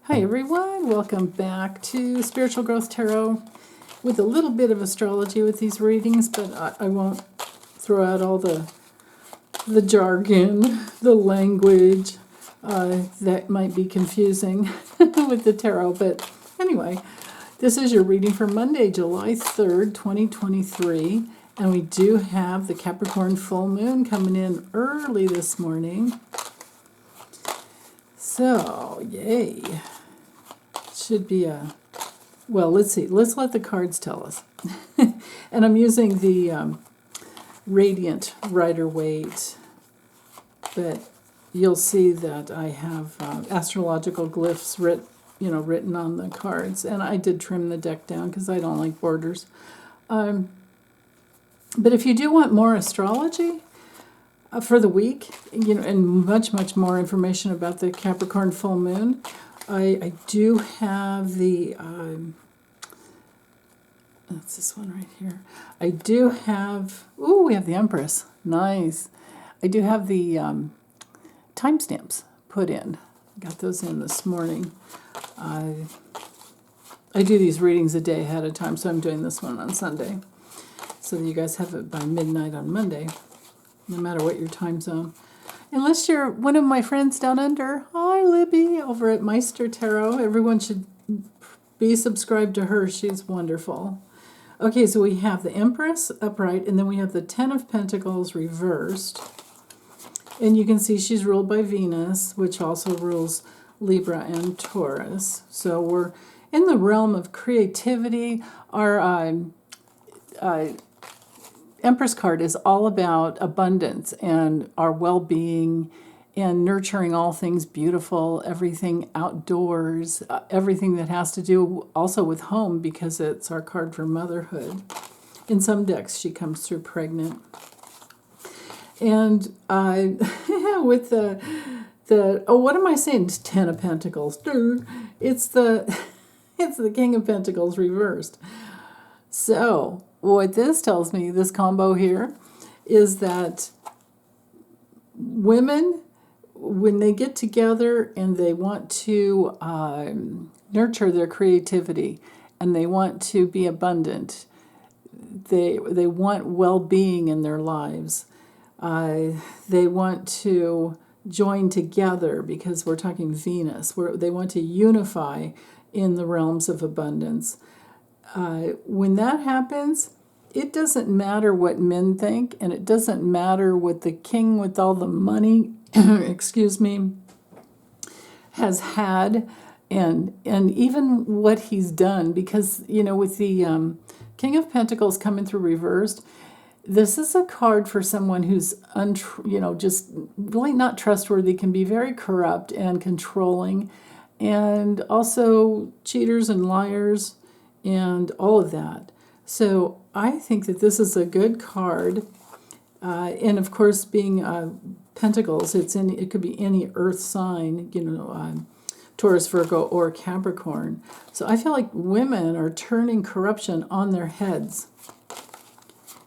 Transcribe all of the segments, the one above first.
Hi everyone, welcome back to Spiritual Growth Tarot with a little bit of astrology with these readings, but I won't throw out all the jargon, the language that might be confusing with the tarot. But anyway, this is your reading for Monday, July 3rd, 2023, and we do have the Capricorn full moon coming in early this morning. So, yay. Should be a, well, let's see. Let's let the cards tell us. And I'm using the Radiant Rider-Waite, but you'll see that I have astrological glyphs written on the cards, and I did trim the deck down because I don't like borders. But if you do want more astrology for the week, and much more information about the Capricorn full moon, I do have the, that's this one right here. I do have, ooh, we have the Empress. Nice. I do have the timestamps put in. Got those in this morning. I do these readings a day ahead of time, so I'm doing this one on Sunday. So that you guys have it by midnight on Monday, no matter what your time zone. Unless you're one of my friends down under. Hi, Libby, over at Meister Tarot. Everyone should be subscribed to her. She's wonderful. Okay, so we have the Empress upright, and then we have the Ten of Pentacles reversed. And you can see she's ruled by Venus, which also rules Libra and Taurus. So we're in the realm of creativity. Our Empress card is all about abundance and our well-being and nurturing all things beautiful, everything outdoors, everything that has to do also with home, because it's our card for motherhood. In some decks, she comes through pregnant. And with the oh, what am I saying? It's Ten of Pentacles. It's the King of Pentacles reversed. So what this tells me, this combo here, is that women, when they get together and they want to nurture their creativity and they want to be abundant, they want well-being in their lives. They want to join together because we're talking Venus. They want to unify in the realms of abundance. When that happens, it doesn't matter what men think, and it doesn't matter what the king with all the money, excuse me, has had, and even what he's done, because, with the King of Pentacles coming through reversed, this is a card for someone who's, just really not trustworthy, can be very corrupt and controlling, and also cheaters and liars, and all of that. So I think that this is a good card, and of course, being Pentacles, it could be any Earth sign, Taurus, Virgo, or Capricorn. So I feel like women are turning corruption on their heads,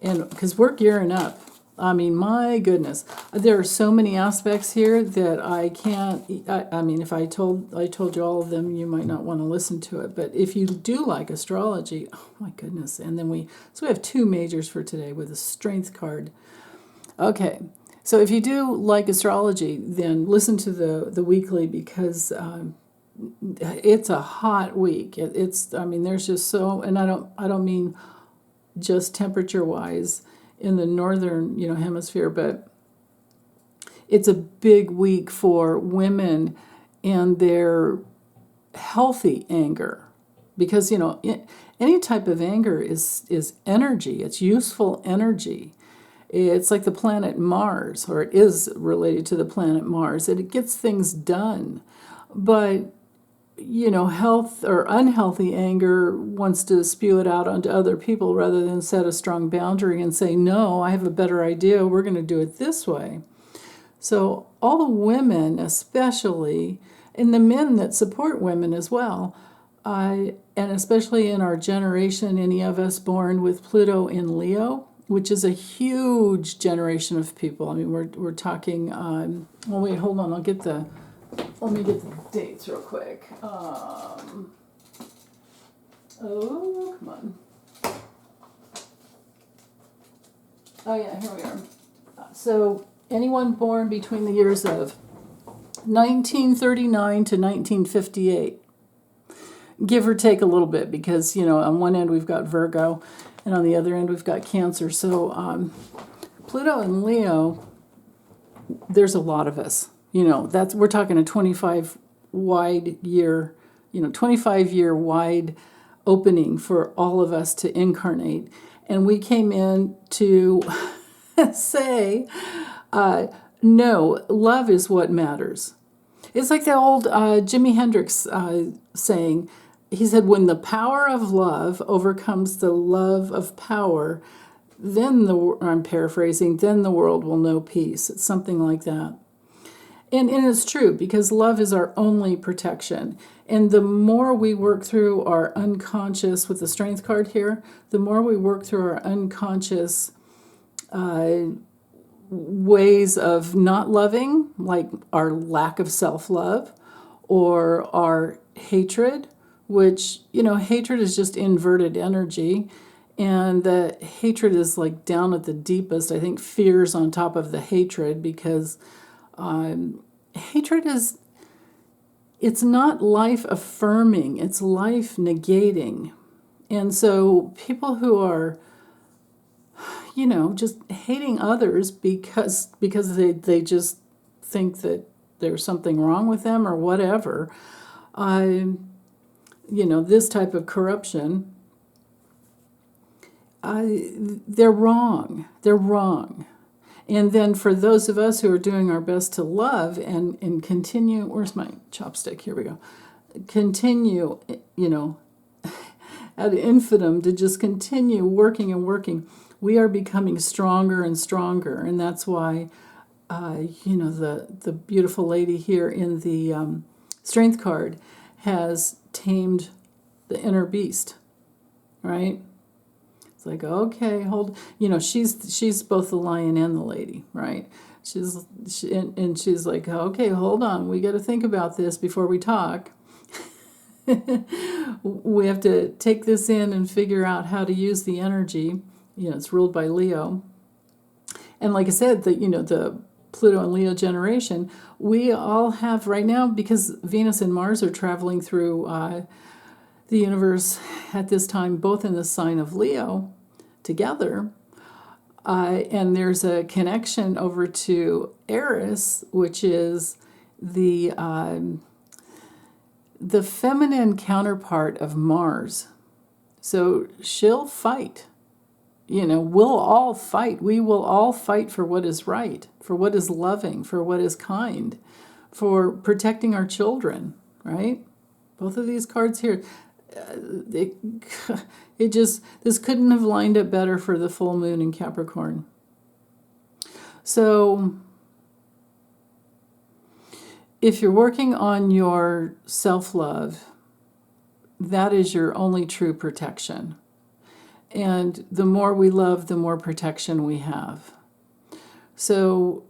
and because we're gearing up. I mean, my goodness, there are so many aspects here that I can't. I mean, if I told you all of them, you might not want to listen to it. But if you do like astrology, oh my goodness! And then we have two majors for today with a Strength card. Okay, so if you do like astrology, then listen to the weekly, because it's a hot week. I mean, there's just so, and I don't mean just temperature-wise in the northern, hemisphere, but it's a big week for women and their healthy anger, because any type of anger is energy. It's useful energy. It's like the planet Mars, or it is related to the planet Mars, and it gets things done. But health or unhealthy anger wants to spew it out onto other people rather than set a strong boundary and say, no, I have a better idea. We're going to do it this way. So all the women, especially, and the men that support women as well, and especially in our generation, any of us born with Pluto in Leo, which is a huge generation of people. I mean, we're talking, well, wait, hold on. I'll get the let me get the dates real quick. Oh, come on. Oh yeah, here we are. So anyone born between the years of 1939 to 1958, give or take a little bit, because, you know, on one end we've got Virgo, and on the other end we've got Cancer. So Pluto and Leo, there's a lot of us. You know, we're talking a 25 wide year, 25-year wide opening for all of us to incarnate. And we came in to say, no, love is what matters. It's like the old Jimi Hendrix saying. He said, when the power of love overcomes the love of power, then I'm paraphrasing, then the world will know peace. It's something like that. And it's true, because love is our only protection. And the more we work through our unconscious, with the Strength card here, the more we work through our unconscious ways of not loving, like our lack of self-love, or our hatred, which, hatred is just inverted energy. And the hatred is like down at the deepest. I think fear's on top of the hatred, because hatred it's not life affirming, it's life negating. And so people who are, just hating others because they just think that there's something wrong with them or whatever, this type of corruption, they're wrong. They're wrong. And then for those of us who are doing our best to love and continue, where's my chopstick? Here we go. Continue, ad infinitum, to just continue working and working. We are becoming stronger and stronger. And that's why, the beautiful lady here in the Strength card has tamed the inner beast, right? It's like, okay, she's both the lion and the lady, right? She's like, okay, hold on, we got to think about this before we talk. We have to take this in and figure out how to use the energy. It's ruled by Leo. And like I said, the Pluto and Leo generation, we all have right now, because Venus and Mars are traveling through the universe at this time, both in the sign of Leo together, and there's a connection over to Eris, which is the feminine counterpart of Mars. So she'll fight. We'll all fight. We will all fight for what is right, for what is loving, for what is kind, for protecting our children, right? Both of these cards here. This couldn't have lined up better for the full moon in Capricorn. So if you're working on your self-love, that is your only true protection. And the more we love, the more protection we have. So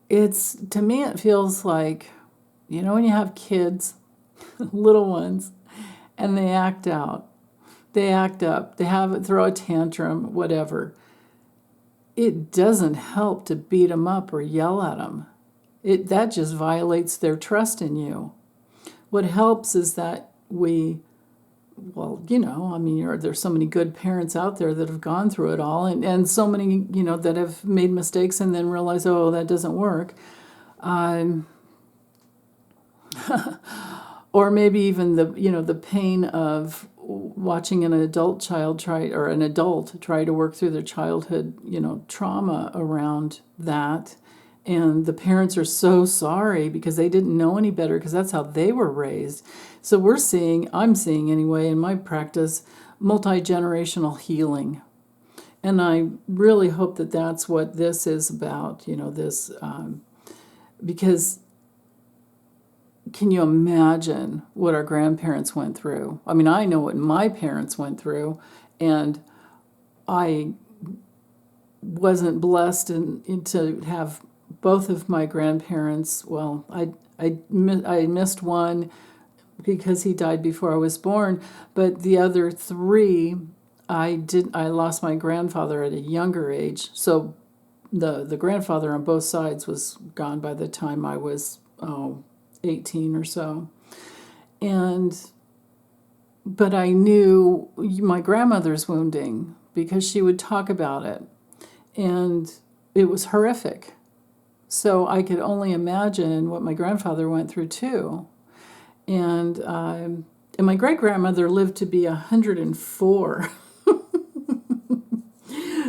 to me, it feels like, when you have kids, little ones, and they act out, they act up, throw a tantrum, whatever. It doesn't help to beat them up or yell at them. That just violates their trust in you. What helps is that there's so many good parents out there that have gone through it all, and so many, that have made mistakes and then realize, oh, that doesn't work. Or maybe even the pain of watching an adult try to work through their childhood, trauma around that. And the parents are so sorry because they didn't know any better, because that's how they were raised. So I'm seeing anyway in my practice, multi-generational healing. And I really hope that that's what this is about, because can you imagine what our grandparents went through? I mean, I know what my parents went through, and I wasn't blessed to have both of my grandparents, well, I missed one because he died before I was born, but the other three, I lost my grandfather at a younger age. So the grandfather on both sides was gone by the time I was 18 or so. But I knew my grandmother's wounding because she would talk about it, and it was horrific. So I could only imagine what my grandfather went through too. And my great-grandmother lived to be 104.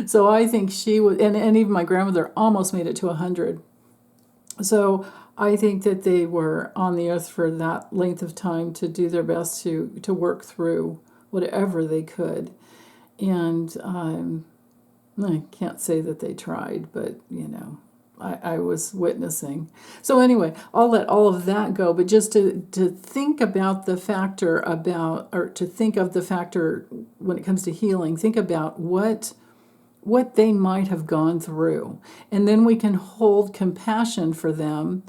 So I think she was, and even my grandmother almost made it to 100. So I think that they were on the earth for that length of time to do their best to work through whatever they could. And I can't say that they tried, but, I was witnessing. So anyway, I'll let all of that go, but just to think about the factor to think of the factor when it comes to healing, think about what they might have gone through. And then we can hold compassion for them,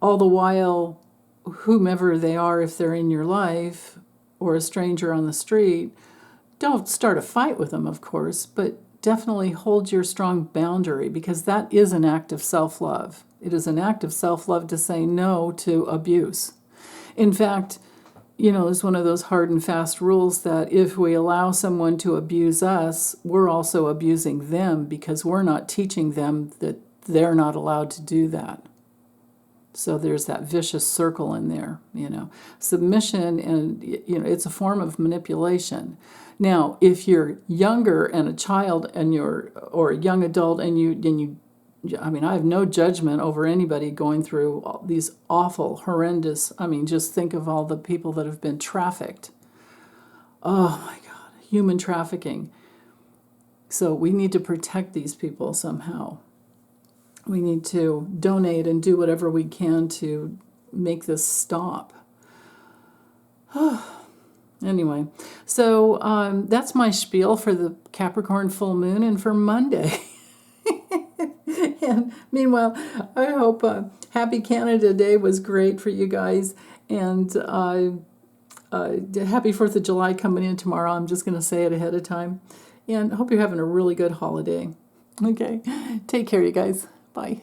all the while, whomever they are, if they're in your life or a stranger on the street, don't start a fight with them, of course, but definitely hold your strong boundary, because that is an act of self-love. It is an act of self-love to say no to abuse. In fact, it's one of those hard and fast rules that if we allow someone to abuse us, we're also abusing them, because we're not teaching them that they're not allowed to do that. So there's that vicious circle in there, Submission, and, it's a form of manipulation. Now, if you're younger and a child or a young adult and you, I have no judgment over anybody going through all these awful, horrendous, just think of all the people that have been trafficked. Oh my God, human trafficking. So we need to protect these people somehow. We need to donate and do whatever we can to make this stop. Anyway, so that's my spiel for the Capricorn full moon and for Monday. And meanwhile, I hope Happy Canada Day was great for you guys. And happy 4th of July coming in tomorrow. I'm just going to say it ahead of time. And I hope you're having a really good holiday. Okay, take care, you guys. Bye.